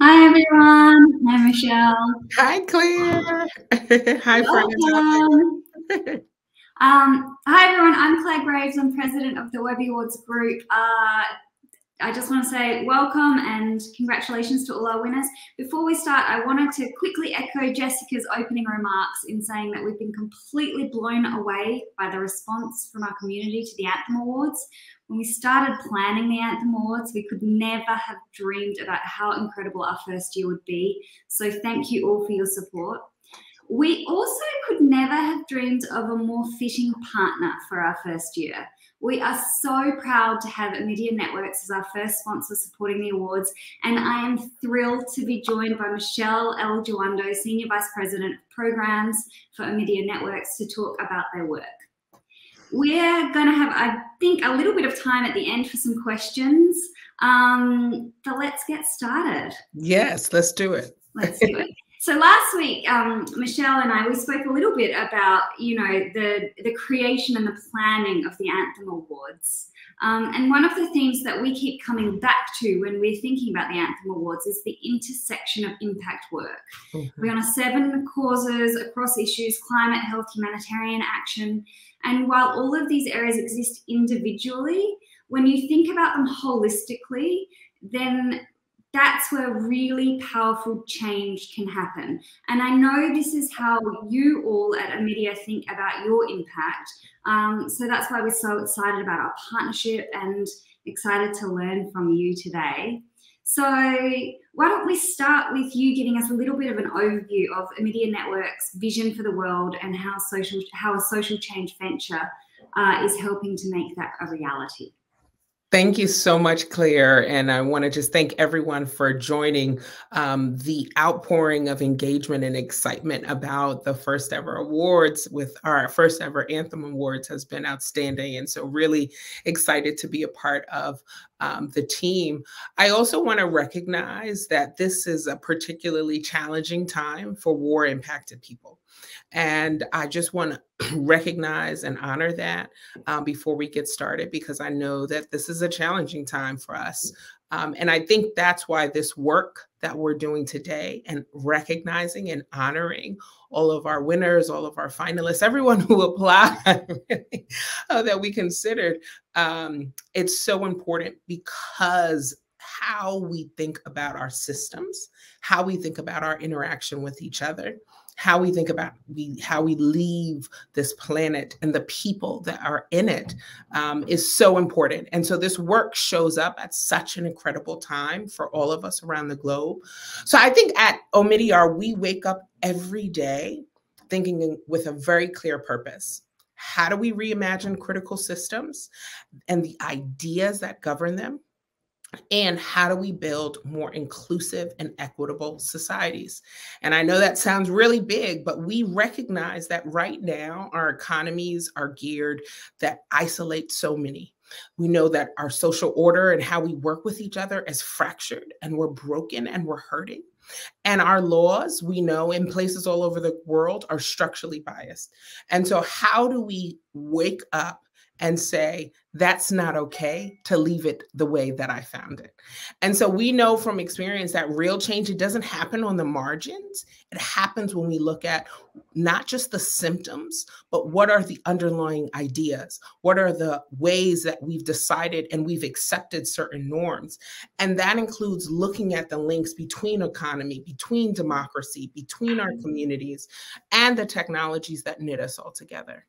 Hi everyone. Hi Michelle. Hi, Claire. Hi, friends. Welcome. Hi everyone. I'm Claire Graves. I'm president of the Webby Awards group. I just want to say welcome and congratulations to all our winners. Before we start, I wanted to quickly echo Jessica's opening remarks in saying that we've been completely blown away by the response from our community to the Anthem Awards. When we started planning the Anthem Awards, we could never have dreamed about how incredible our first year would be. So thank you all for your support. We also could never have dreamed of a more fitting partner for our first year. We are so proud to have Omidyar Networks as our first sponsor supporting the awards, and I am thrilled to be joined by Michele L. Jawando, Senior Vice President of Programs for Omidyar Networks, to talk about their work. We're going to have, I think, a little bit of time at the end for some questions, so let's get started. Yes, let's do it. Let's do it. So last week, Michele and I, we spoke a little bit about, the creation and the planning of the Anthem Awards. And one of the themes that we keep coming back to when we're thinking about the Anthem Awards is the intersection of impact work. We honor 7 causes across issues: climate, health, humanitarian action. And while all of these areas exist individually, when you think about them holistically, then that's where really powerful change can happen. And I know this is how you all at Omidyar think about your impact. So that's why we're so excited about our partnership and excited to learn from you today. So why don't we start with you giving us a little bit of an overview of Omidyar Network's vision for the world and how a social change venture is helping to make that a reality. Thank you so much, Claire. And I want to just thank everyone for joining. The outpouring of engagement and excitement about the first ever awards with our first ever Anthem Awards has been outstanding. And so really excited to be a part of the team. I also want to recognize that this is a particularly challenging time for war-impacted people. And I just want to recognize and honor that before we get started, because I know that this is a challenging time for us. And I think that's why this work that we're doing today and recognizing and honoring all of our winners, all of our finalists, everyone who applied really, that we considered, it's so important, because how we think about our systems, how we think about our interaction with each other, how we think about how we leave this planet and the people that are in it is so important. And so this work shows up at such an incredible time for all of us around the globe. So I think at Omidyar, we wake up every day thinking with a very clear purpose. How do we reimagine critical systems and the ideas that govern them? And how do we build more inclusive and equitable societies? And I know that sounds really big, but we recognize that right now our economies are geared that isolate so many. We know that our social order and how we work with each other is fractured, and we're broken and we're hurting. And our laws, we know, in places all over the world are structurally biased. And so how do we wake up and say, that's not okay to leave it the way that I found it? And so we know from experience that real change, it doesn't happen on the margins. It happens when we look at not just the symptoms, but what are the underlying ideas? What are the ways that we've decided and we've accepted certain norms? And that includes looking at the links between economy, between democracy, between our communities, and the technologies that knit us all together.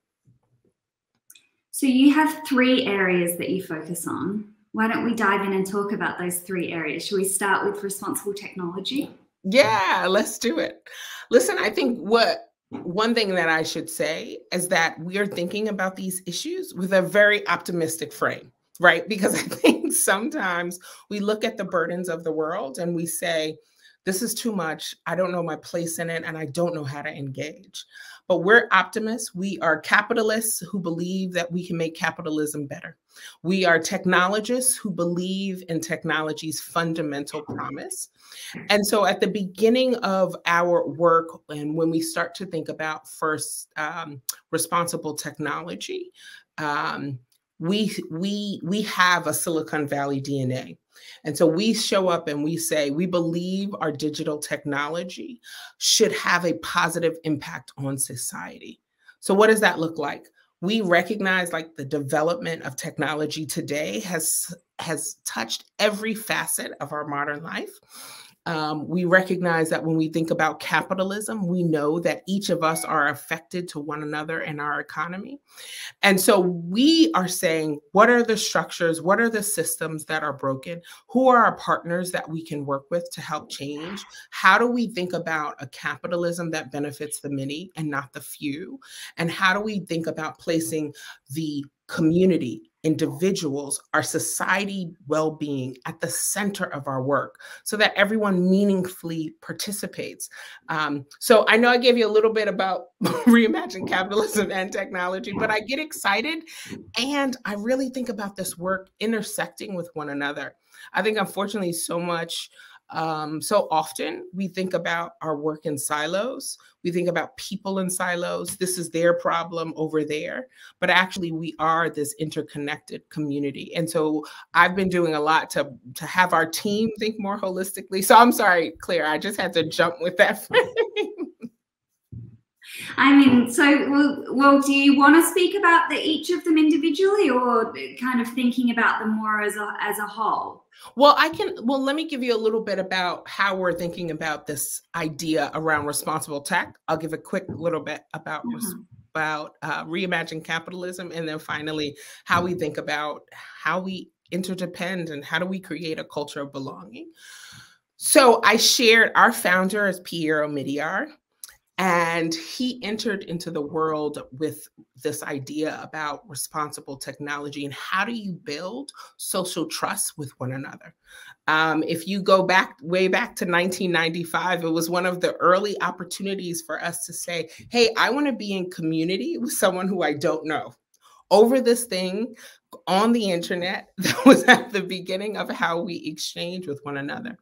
So you have 3 areas that you focus on. Why don't we dive in and talk about those 3 areas? Should we start with responsible technology? Yeah, let's do it. Listen, I think one thing that I should say is that we are thinking about these issues with a very optimistic frame, right? Because I think sometimes we look at the burdens of the world and we say, this is too much. I don't know my place in it, and I don't know how to engage. But we're optimists. We are capitalists who believe that we can make capitalism better. We are technologists who believe in technology's fundamental promise. And so at the beginning of our work, and when we start to think about first responsible technology, we have a Silicon Valley DNA. And so we show up and we say, we believe our digital technology should have a positive impact on society. So what does that look like? We recognize like the development of technology today has touched every facet of our modern life. We recognize that when we think about capitalism, we know that each of us are affected to one another in our economy. And so we are saying, what are the structures? What are the systems that are broken? Who are our partners that we can work with to help change? How do we think about a capitalism that benefits the many and not the few? And how do we think about placing the community, individuals, our society well-being at the center of our work so that everyone meaningfully participates? So I know I gave you a little bit about reimagining capitalism and technology, but I get excited and I really think about this work intersecting with one another. I think unfortunately so often we think about our work in silos. We think about people in silos. This is their problem over there. But actually, we are this interconnected community. And so I've been doing a lot to have our team think more holistically. So I'm sorry, Claire, I just had to jump with that frame. I mean, so well, do you want to speak about each of them individually, or kind of thinking about them more as a whole? Well, let me give you a little bit about how we're thinking about this idea around responsible tech. I'll give a quick little bit about reimagine capitalism, and then finally how we think about how we interdepend and how do we create a culture of belonging. So I shared our founder is Pierre Omidyar. And he entered into the world with this idea about responsible technology and how do you build social trust with one another. If you go way back to 1995, it was one of the early opportunities for us to say, hey, I want to be in community with someone who I don't know over this thing on the internet that was at the beginning of how we exchange with one another.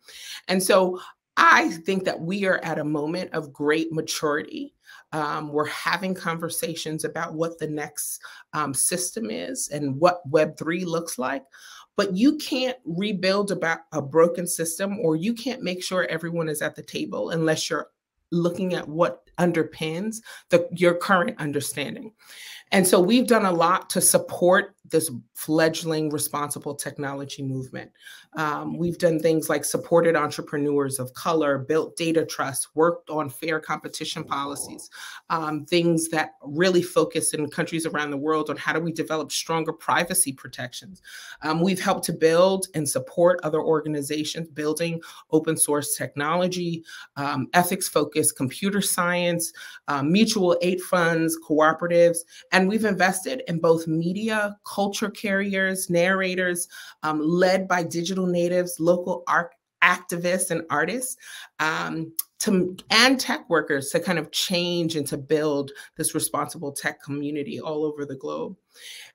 And so I think that we are at a moment of great maturity. We're having conversations about what the next system is and what Web3 looks like. But you can't rebuild about a broken system, or you can't make sure everyone is at the table unless you're looking at what underpins your current understanding. And so we've done a lot to support this fledgling responsible technology movement. We've done things like supported entrepreneurs of color, built data trust, worked on fair competition policies, things that really focus in countries around the world on how do we develop stronger privacy protections. We've helped to build and support other organizations building open source technology, ethics-focused computer science, mutual aid funds, cooperatives, and we've invested in both media, culture carriers, narrators, led by digital natives, local activists and artists, and tech workers to kind of change and to build this responsible tech community all over the globe.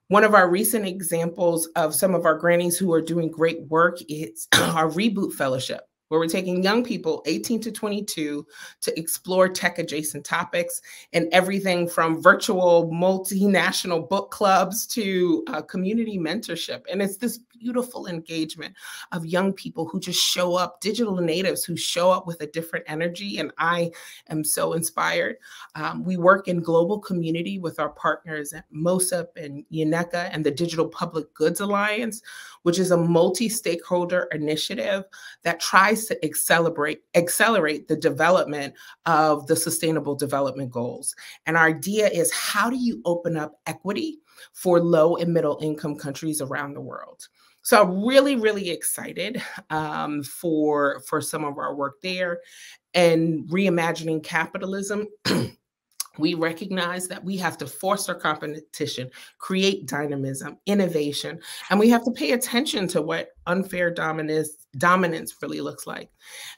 One of our recent examples of some of our grannies who are doing great work is our Reboot Fellowship, where we're taking young people 18 to 22 to explore tech adjacent topics and everything from virtual multinational book clubs to community mentorship. And it's this beautiful engagement of young people who just show up, digital natives who show up with a different energy. And I am so inspired. We work in global community with our partners at MOSUP and UNECA and the Digital Public Goods Alliance, which is a multi-stakeholder initiative that tries to accelerate the development of the Sustainable Development Goals. And our idea is, how do you open up equity for low and middle income countries around the world? So I'm really, really excited for some of our work there. And reimagining capitalism, we recognize that we have to foster competition, create dynamism, innovation, and we have to pay attention to what unfair dominance really looks like.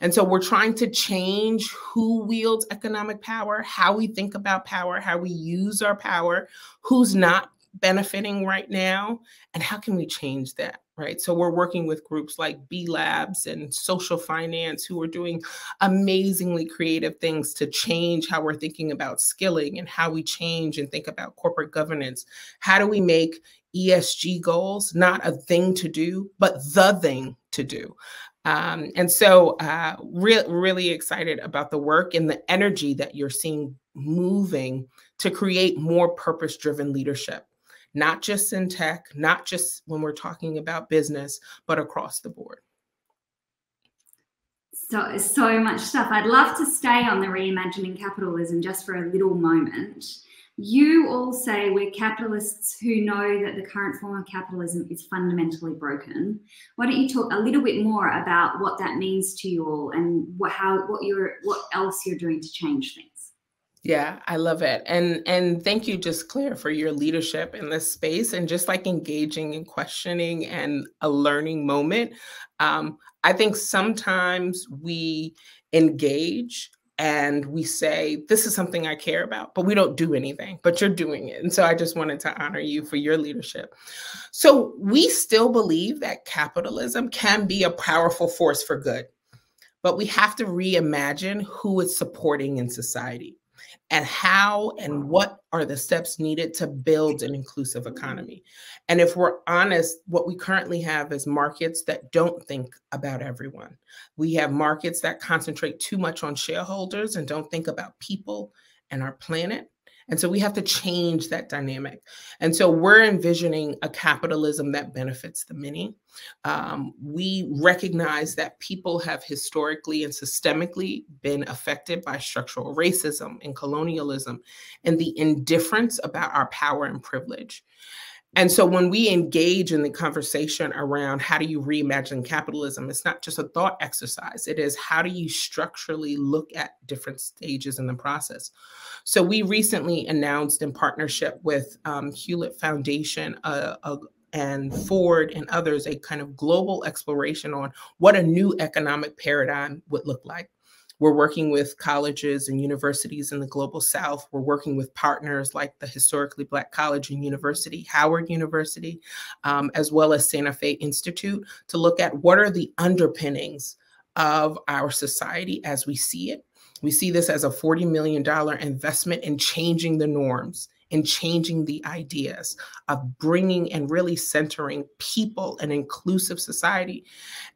And so we're trying to change who wields economic power, how we think about power, how we use our power, who's not benefiting right now, and how can we change that, right? So we're working with groups like B Labs and Social Finance, who are doing amazingly creative things to change how we're thinking about skilling and how we change and think about corporate governance. How do we make ESG goals not a thing to do, but the thing to do? And so really excited about the work and the energy that you're seeing moving to create more purpose-driven leadership, not just in tech, not just when we're talking about business, but across the board. So much stuff. I'd love to stay on the reimagining capitalism just for a little moment. You all say we're capitalists who know that the current form of capitalism is fundamentally broken. Why don't you talk a little bit more about what that means to you all and what else you're doing to change things? Yeah, I love it. And thank you, just Claire, for your leadership in this space and just like engaging and questioning and a learning moment. I think sometimes we engage and we say, this is something I care about, but we don't do anything, but you're doing it. And so I just wanted to honor you for your leadership. So we still believe that capitalism can be a powerful force for good, but we have to reimagine who it's supporting in society and how and what are the steps needed to build an inclusive economy. And if we're honest, what we currently have is markets that don't think about everyone. We have markets that concentrate too much on shareholders and don't think about people and our planet. And so we have to change that dynamic. And so we're envisioning a capitalism that benefits the many. We recognize that people have historically and systemically been affected by structural racism and colonialism and the indifference about our power and privilege. And so when we engage in the conversation around how do you reimagine capitalism, it's not just a thought exercise. It is how do you structurally look at different stages in the process. So we recently announced in partnership with Hewlett Foundation and Ford and others, a kind of global exploration on what a new economic paradigm would look like. We're working with colleges and universities in the Global South. We're working with partners like the Historically Black College and University, Howard University, as well as Santa Fe Institute, to look at what are the underpinnings of our society as we see it. We see this as a $40 million investment in changing the norms, in changing the ideas of bringing and really centering people and inclusive society.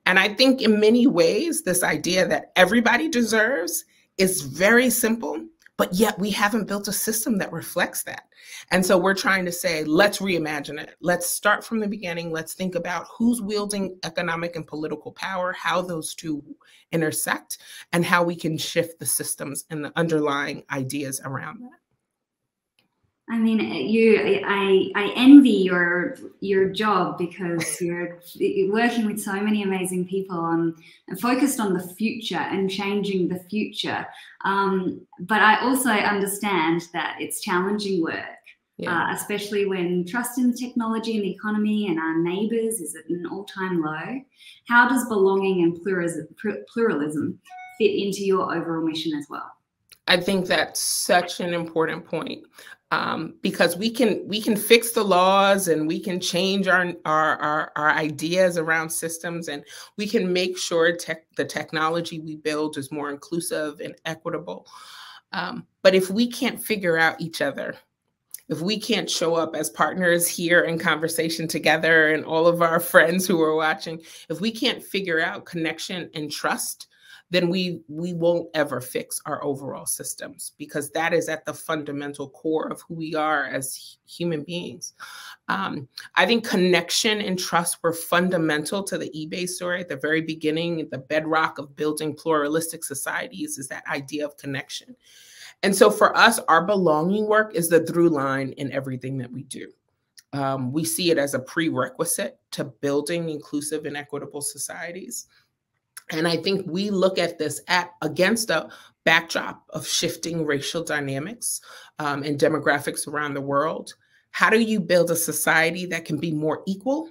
And I think in many ways, this idea that everybody deserves is very simple, but yet we haven't built a system that reflects that. And so we're trying to say, let's reimagine it. Let's start from the beginning. Let's think about who's wielding economic and political power, how those two intersect, and how we can shift the systems and the underlying ideas around that. I mean, I envy your job because you're working with so many amazing people and focused on the future and changing the future. But I also understand that it's challenging work, especially when trust in technology and the economy and our neighbors is at an all-time low. How does belonging and pluralism fit into your overall mission as well? I think that's such an important point. Because we can fix the laws and we can change our ideas around systems, and we can make sure the technology we build is more inclusive and equitable. But if we can't figure out each other, if we can't show up as partners here in conversation together and all of our friends who are watching, if we can't figure out connection and trust, then we won't ever fix our overall systems, because that is at the fundamental core of who we are as human beings. I think connection and trust were fundamental to the eBay story at the very beginning. The bedrock of building pluralistic societies is that idea of connection. And so for us, our belonging work is the through line in everything that we do. We see it as a prerequisite to building inclusive and equitable societies. And I think we look at this against a backdrop of shifting racial dynamics and demographics around the world. How do you build a society that can be more equal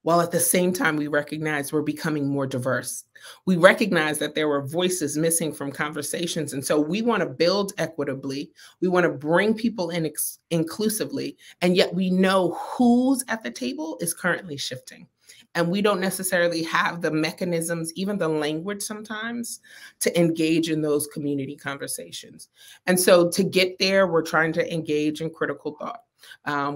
while at the same time we recognize we're becoming more diverse. We recognize that there were voices missing from conversations. And so we want to build equitably. We want to bring people in inclusively. And yet we know who's at the table is currently shifting. And we don't necessarily have the mechanisms, even the language sometimes, to engage in those community conversations. And so to get there, we're trying to engage in critical thought.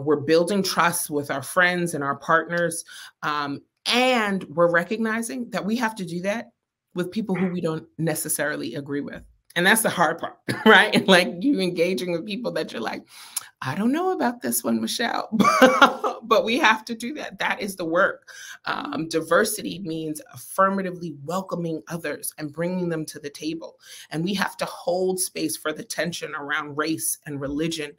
We're building trust with our friends and our partners. And we're recognizing that we have to do that with people who we don't necessarily agree with. And that's the hard part, right? Like you engaging with people that you're like, I don't know about this one, Michele, but we have to do that. That is the work. Diversity means affirmatively welcoming others and bringing them to the table. And we have to hold space for the tension around race and religion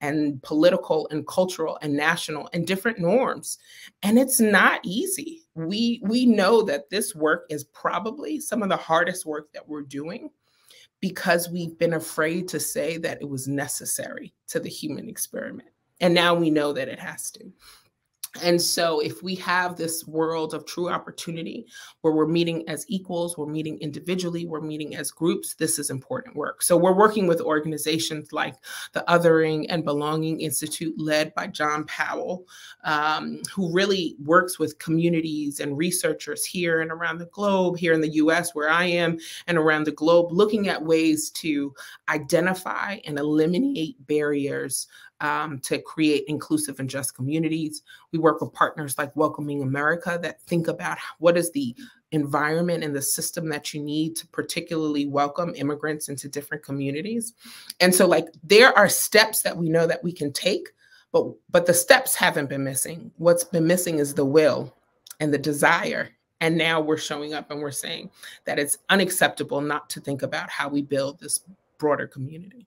and political and cultural and national and different norms. And it's not easy. We know that this work is probably some of the hardest work that we're doing, because we've been afraid to say that it was necessary to the human experiment. And now we know that it has to. And so if we have this world of true opportunity where we're meeting as equals, we're meeting individually, we're meeting as groups, this is important work. So we're working with organizations like the Othering and Belonging Institute, led by John Powell, who really works with communities and researchers here and around the globe, here in the US where I am, and around the globe, looking at ways to identify and eliminate barriers to create inclusive and just communities. We work with partners like Welcoming America that think about what is the environment and the system that you need to particularly welcome immigrants into different communities. And so like there are steps that we know that we can take, but the steps haven't been missing. What's been missing is the will and the desire. And now we're showing up and we're saying that it's unacceptable not to think about how we build this broader community.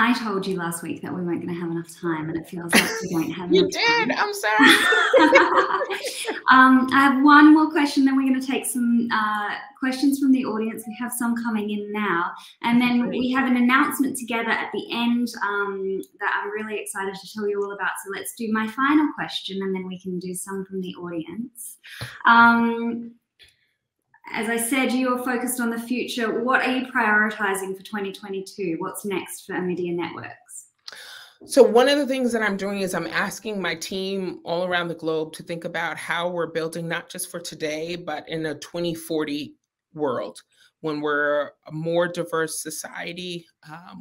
I told you last week that we weren't going to have enough time, and it feels like we don't have enough time. I'm sorry. I have one more question, then we're going to take some questions from the audience. We have some coming in now. And then we have an announcement together at the end that I'm really excited to tell you all about. So let's do my final question, and then we can do some from the audience. As I said, you are focused on the future. What are you prioritizing for 2022? What's next for Omidyar Networks? So one of the things that I'm doing is I'm asking my team all around the globe to think about how we're building not just for today, but in a 2040 world, when we're a more diverse society,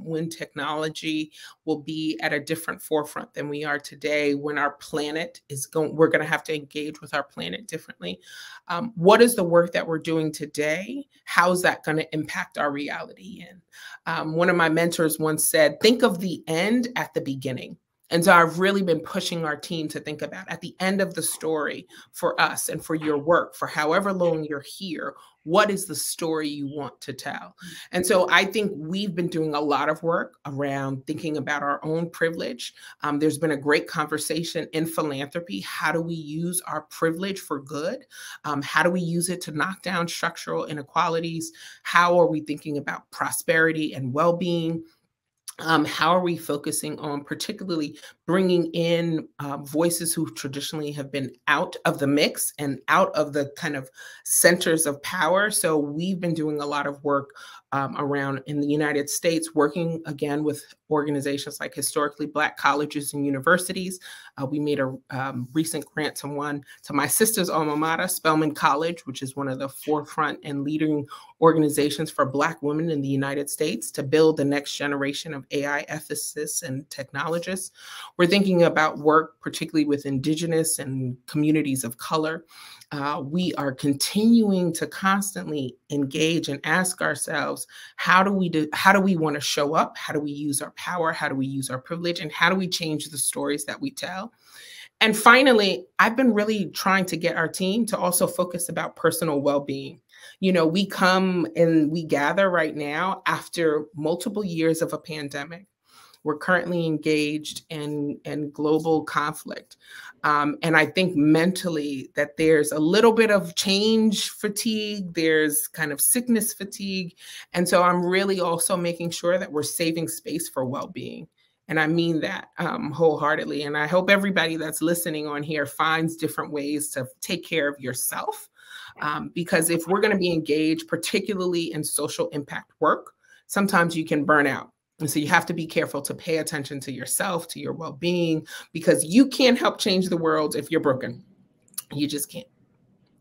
when technology will be at a different forefront than we are today, when our planet is going, we're going to have to engage with our planet differently. What is the work that we're doing today? How is that going to impact our reality? And one of my mentors once said, think of the end at the beginning. And so I've really been pushing our team to think about at the end of the story for us and for your work, for however long you're here, what is the story you want to tell? And so I think we've been doing a lot of work around thinking about our own privilege. There's been a great conversation in philanthropy. How do we use our privilege for good? How do we use it to knock down structural inequalities? How are we thinking about prosperity and well-being? How are we focusing on particularly bringing in voices who traditionally have been out of the mix and out of the kind of centers of power? So we've been doing a lot of work around in the United States, working again with organizations like historically Black colleges and universities. We made a recent grant to my sister's alma mater, Spelman College, which is one of the forefront and leading organizations for Black women in the United States, to build the next generation of AI ethicists and technologists. We're thinking about work, particularly with Indigenous and communities of color. We are continuing to constantly engage and ask ourselves, how do we want to show up? How do we use our power? How do we use our privilege? And how do we change the stories that we tell? And finally, I've been really trying to get our team to also focus about personal well-being. You know, we come and we gather right now after multiple years of a pandemic. We're currently engaged in global conflict. And I think mentally that there's a little bit of change fatigue, there's kind of sickness fatigue. And so I'm really also making sure that we're saving space for well-being. And I mean that wholeheartedly. And I hope everybody that's listening on here finds different ways to take care of yourself. Because if we're going to be engaged, particularly in social impact work, sometimes you can burn out. And so you have to be careful to pay attention to yourself, to your well-being, because you can't help change the world if you're broken. You just can't.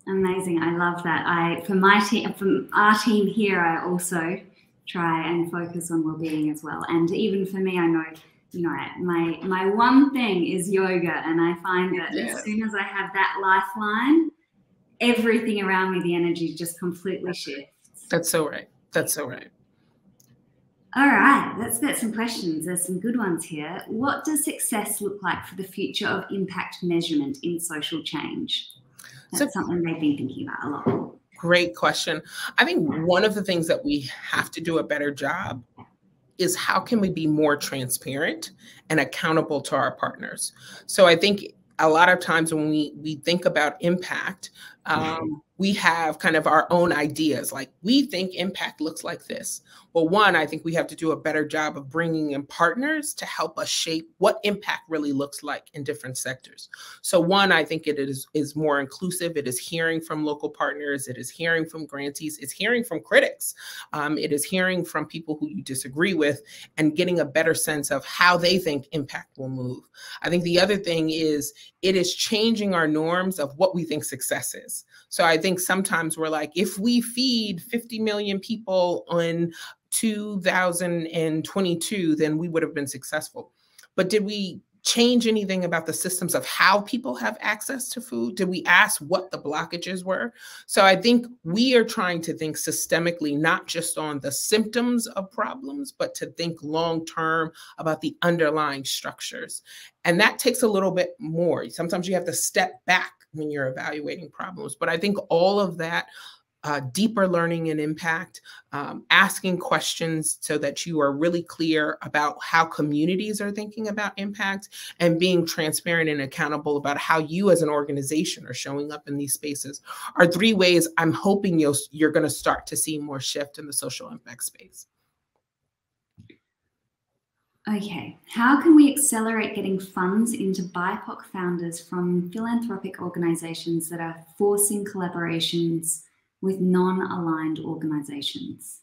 Amazing. I love that. From our team here, I also try and focus on well-being as well. And even for me, I know, my one thing is yoga. And I find that as soon as I have that lifeline, everything around me, the energy just completely shifts. That's so right. That's so right. All right, let's get some questions. There's some good ones here. What does success look like for the future of impact measurement in social change? That's something they've been thinking about a lot. Great question. I think one of the things that we have to do a better job is how can we be more transparent and accountable to our partners? So I think a lot of times when we think about impact, we have kind of our own ideas, like we think impact looks like this. Well, one, I think we have to do a better job of bringing in partners to help us shape what impact really looks like in different sectors. So one, I think it is more inclusive. It is hearing from local partners. It is hearing from grantees. It's hearing from critics. It is hearing from people who you disagree with and getting a better sense of how they think impact will move. I think the other thing is it is changing our norms of what we think success is. So I think sometimes we're like, if we feed 50 million people in 2022, then we would have been successful. But did we change anything about the systems of how people have access to food? Did we ask what the blockages were? So I think we are trying to think systemically, not just on the symptoms of problems, but to think long-term about the underlying structures. And that takes a little bit more. Sometimes you have to step back when you're evaluating problems. But I think all of that deeper learning and impact, asking questions so that you are really clear about how communities are thinking about impact, and being transparent and accountable about how you as an organization are showing up in these spaces are three ways I'm hoping you're going to start to see more shift in the social impact space. Okay, how can we accelerate getting funds into BIPOC founders from philanthropic organizations that are forcing collaborations with non-aligned organizations?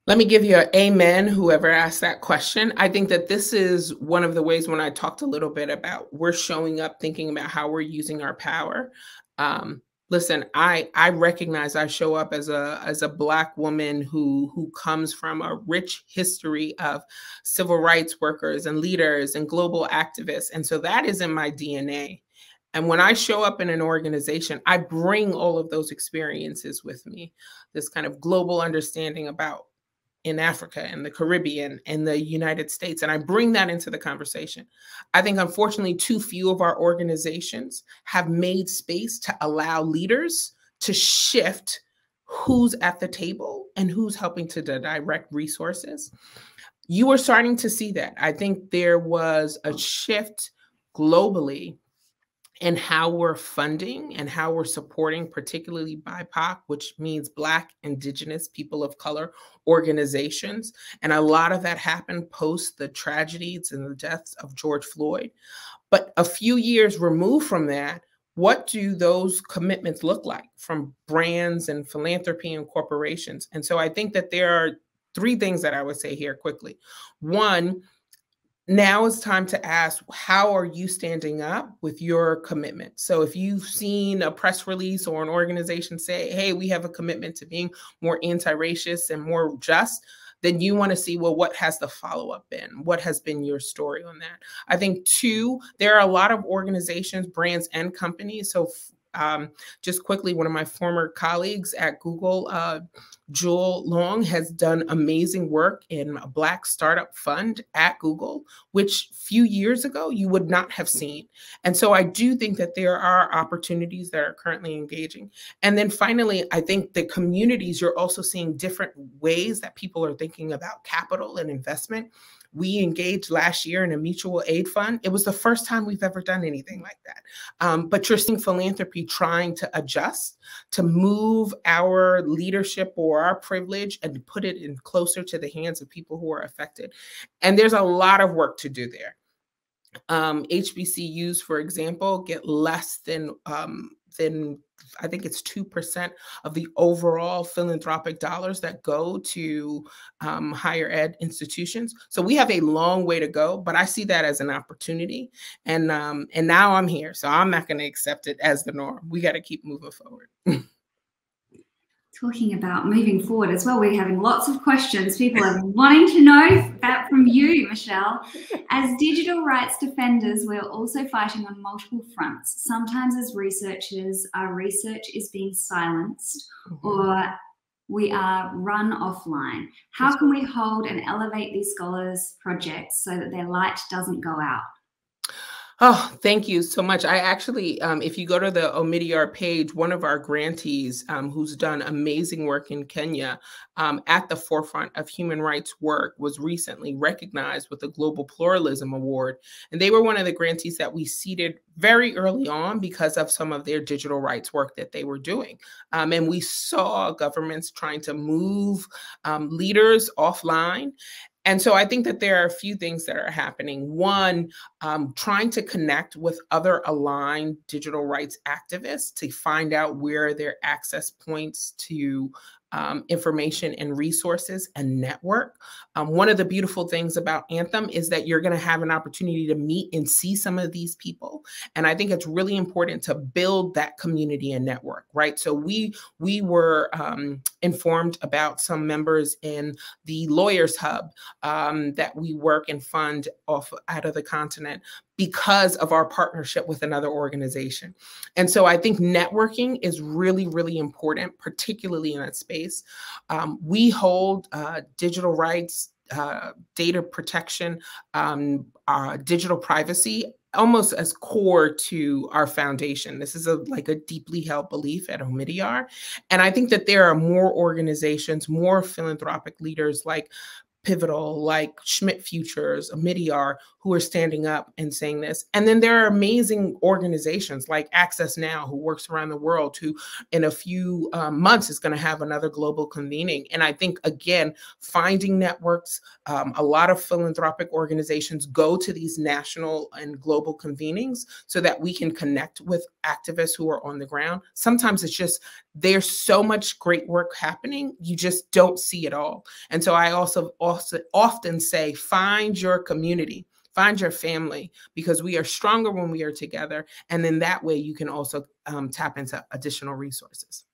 Let me give you an amen, whoever asked that question. I think that this is one of the ways when I talked a little bit about we're showing up thinking about how we're using our power. Listen, I recognize I show up as a Black woman who comes from a rich history of civil rights workers and leaders and global activists. And so that is in my DNA. And when I show up in an organization, I bring all of those experiences with me, this kind of global understanding about in Africa and the Caribbean and the United States. And I bring that into the conversation. I think, unfortunately, too few of our organizations have made space to allow leaders to shift who's at the table and who's helping to direct resources. You are starting to see that. I think there was a shift globally in how we're funding and how we're supporting, particularly BIPOC, which means Black, Indigenous, people of color organizations. And a lot of that happened post the tragedies and the deaths of George Floyd. But a few years removed from that, what do those commitments look like from brands and philanthropy and corporations? And so I think that there are three things that I would say here quickly. One, now it's time to ask, how are you standing up with your commitment? So if you've seen a press release or an organization say, hey, we have a commitment to being more anti-racist and more just, then you want to see, well, what has the follow-up been? What has been your story on that? I think two, there are a lot of organizations, brands, and companies. So just quickly, one of my former colleagues at Google, Jewel Long, has done amazing work in a Black startup fund at Google, which a few years ago you would not have seen. And so I do think that there are opportunities that are currently engaging. And then finally, I think the communities, you're also seeing different ways that people are thinking about capital and investment. We engaged last year in a mutual aid fund. It was the first time we've ever done anything like that. But you're seeing philanthropy trying to adjust, to move our leadership or our privilege and put it in closer to the hands of people who are affected. And there's a lot of work to do there. HBCUs, for example, get less than I think it's 2% of the overall philanthropic dollars that go to higher ed institutions. So we have a long way to go, but I see that as an opportunity. And now I'm here, so I'm not going to accept it as the norm. We got to keep moving forward. Talking about moving forward as well, we're having lots of questions. People are wanting to know that from you, Michele. As digital rights defenders, we're also fighting on multiple fronts. Sometimes as researchers, our research is being silenced or we are run offline. How can we hold and elevate these scholars' projects so that their light doesn't go out? Oh, thank you so much. I actually, if you go to the Omidyar page, one of our grantees who's done amazing work in Kenya at the forefront of human rights work was recently recognized with the Global Pluralism Award. And they were one of the grantees that we seeded very early on because of some of their digital rights work that they were doing. And we saw governments trying to move leaders offline. And so I think that there are a few things that are happening. One, trying to connect with other aligned digital rights activists to find out where their access points to information and resources and network. One of the beautiful things about Anthem is that you're going to have an opportunity to meet and see some of these people. And I think it's really important to build that community and network, right? So we were informed about some members in the Lawyers Hub that we work and fund out of the continent because of our partnership with another organization. And so I think networking is really, really important, particularly in that space. We hold digital rights, data protection, digital privacy almost as core to our foundation. This is like a deeply held belief at Omidyar. And I think that there are more organizations, more philanthropic leaders like Pivotal, like Schmidt Futures, Omidyar, who are standing up and saying this. And then there are amazing organizations like Access Now, who works around the world, who in a few months is going to have another global convening. And I think, again, finding networks, a lot of philanthropic organizations go to these national and global convenings so that we can connect with activists who are on the ground. Sometimes it's just, there's so much great work happening, you just don't see it all. And so I also often say, find your community, find your family, because we are stronger when we are together. And then that way you can also tap into additional resources.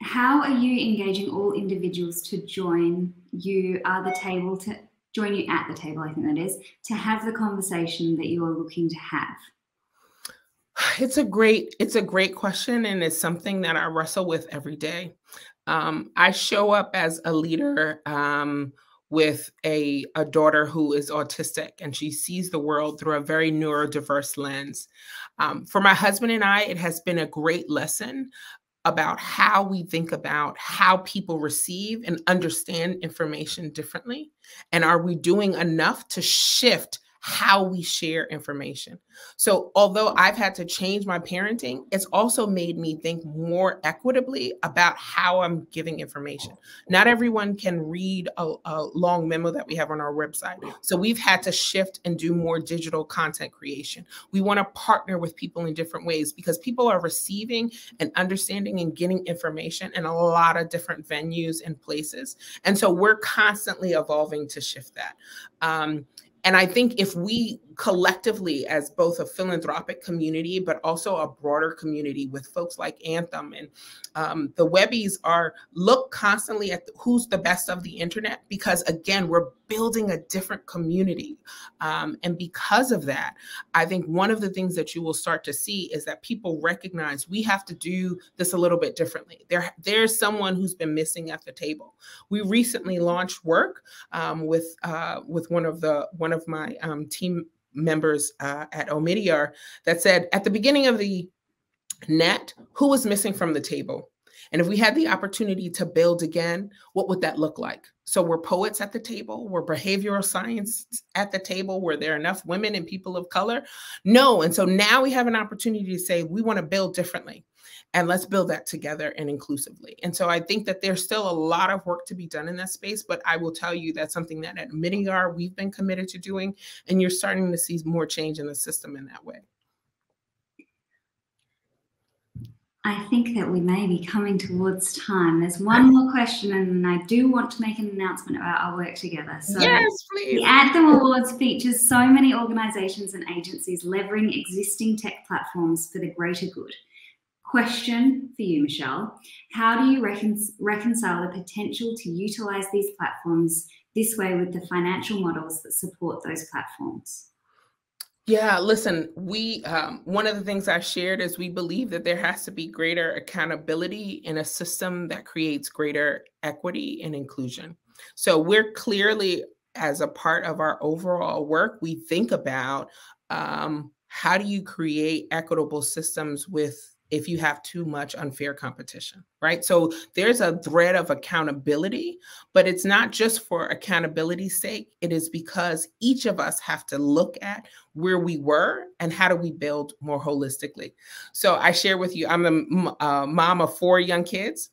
How are you engaging all individuals to join you at the table, I think that is, to have the conversation that you are looking to have? It's a great question, and it's something that I wrestle with every day. I show up as a leader with a daughter who is autistic, and she sees the world through a very neurodiverse lens. For my husband and I, it has been a great lesson about how we think about how people receive and understand information differently. And are we doing enough to shift how we share information? So although I've had to change my parenting, it's also made me think more equitably about how I'm giving information. Not everyone can read a long memo that we have on our website. So we've had to shift and do more digital content creation. We want to partner with people in different ways because people are receiving and understanding and getting information in a lot of different venues and places. And so we're constantly evolving to shift that. And I think if we collectively, as both a philanthropic community, but also a broader community with folks like Anthem and the Webbies, look constantly at who's the best of the internet, because again, we're building a different community. And because of that, I think one of the things that you will start to see is that people recognize we have to do this a little bit differently. There's someone who's been missing at the table. We recently launched work with one of my team members at Omidyar that said, at the beginning of the net, who was missing from the table? And if we had the opportunity to build again, what would that look like? So we're poets at the table, we're behavioral science at the table. Were there enough women and people of color? No. And so now we have an opportunity to say, we want to build differently. And let's build that together and inclusively. And so I think that there's still a lot of work to be done in that space, but I will tell you that's something that at Omidyar we've been committed to doing, and you're starting to see more change in the system in that way. I think that we may be coming towards time. There's one more question, and I do want to make an announcement about our work together. So yes, please. The Anthem Awards features so many organizations and agencies leveraging existing tech platforms for the greater good. Question for you, Michele. How do you reconcile the potential to utilize these platforms this way with the financial models that support those platforms? Yeah, listen, one of the things I shared is we believe that there has to be greater accountability in a system that creates greater equity and inclusion. So we're clearly, as a part of our overall work, we think about how do you create equitable systems if you have too much unfair competition, right? So there's a thread of accountability, but it's not just for accountability's sake. It is because each of us have to look at where we were and how do we build more holistically. So I share with you, I'm a mom of 4 young kids.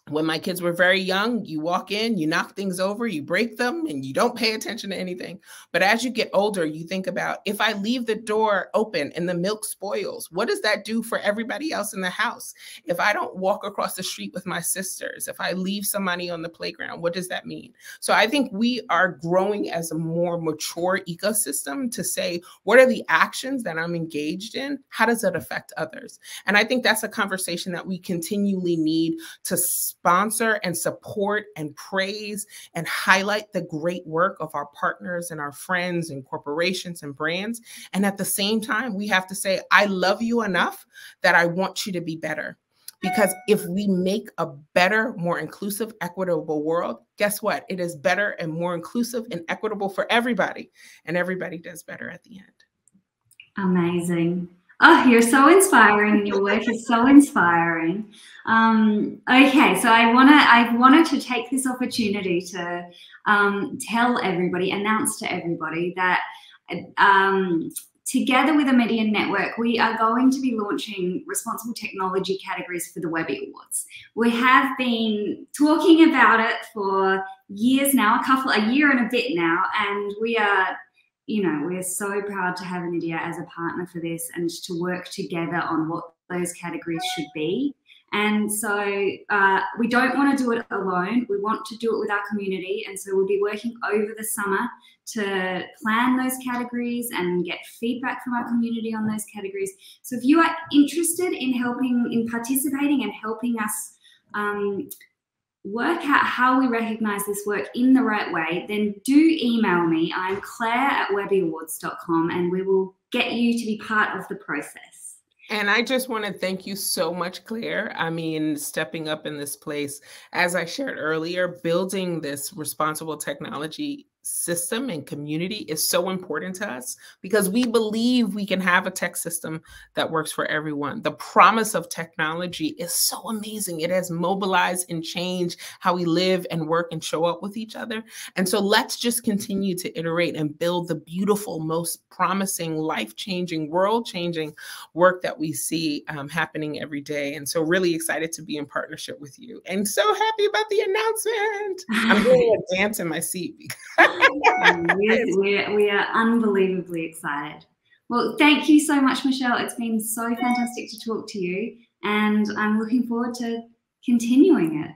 When my kids were very young, you walk in, you knock things over, you break them, and you don't pay attention to anything. But as you get older, you think about, if I leave the door open and the milk spoils, what does that do for everybody else in the house? If I don't walk across the street with my sisters, if I leave somebody on the playground, what does that mean? So I think we are growing as a more mature ecosystem to say, what are the actions that I'm engaged in? How does that affect others? And I think that's a conversation that we continually need to sponsor and support and praise and highlight the great work of our partners and our friends and corporations and brands. And at the same time, we have to say, I love you enough that I want you to be better. Because if we make a better, more inclusive, equitable world, guess what? It is better and more inclusive and equitable for everybody. And everybody does better at the end. Amazing. Oh, you're so inspiring. Your work is so inspiring. Okay, so I wanted to take this opportunity to tell everybody, announce to everybody that together with the Omidyar Network, we are going to be launching responsible technology categories for the Webby Awards. We have been talking about it for years now, a year and a bit now, and we are, we're so proud to have Omidyar as a partner for this and to work together on what those categories should be. And so we don't want to do it alone. We want to do it with our community. And so we'll be working over the summer to plan those categories and get feedback from our community on those categories. So if you are interested in participating and helping us work out how we recognize this work in the right way, then do email me. I'm claire@webbyawards.com, and we will get you to be part of the process. And I just want to thank you so much, Claire. I mean, stepping up in this place, as I shared earlier, building this responsible technology system and community is so important to us because we believe we can have a tech system that works for everyone. The promise of technology is so amazing. It has mobilized and changed how we live and work and show up with each other. And so let's just continue to iterate and build the beautiful, most promising, life-changing, world-changing work that we see happening every day. And so really excited to be in partnership with you and so happy about the announcement. I'm doing a dance in my seat because we are unbelievably excited. Well, thank you so much, Michele. It's been so fantastic to talk to you, and I'm looking forward to continuing it.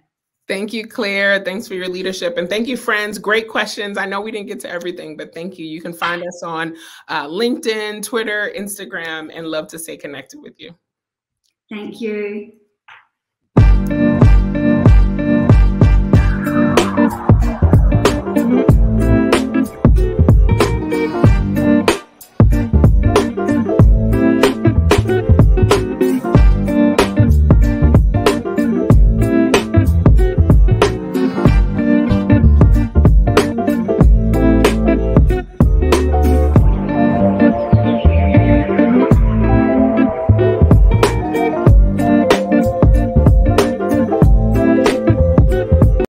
Thank you, Claire. Thanks for your leadership. And thank you, friends. Great questions. I know we didn't get to everything, but thank you. You can find us on LinkedIn, Twitter, Instagram, and love to stay connected with you. Thank you.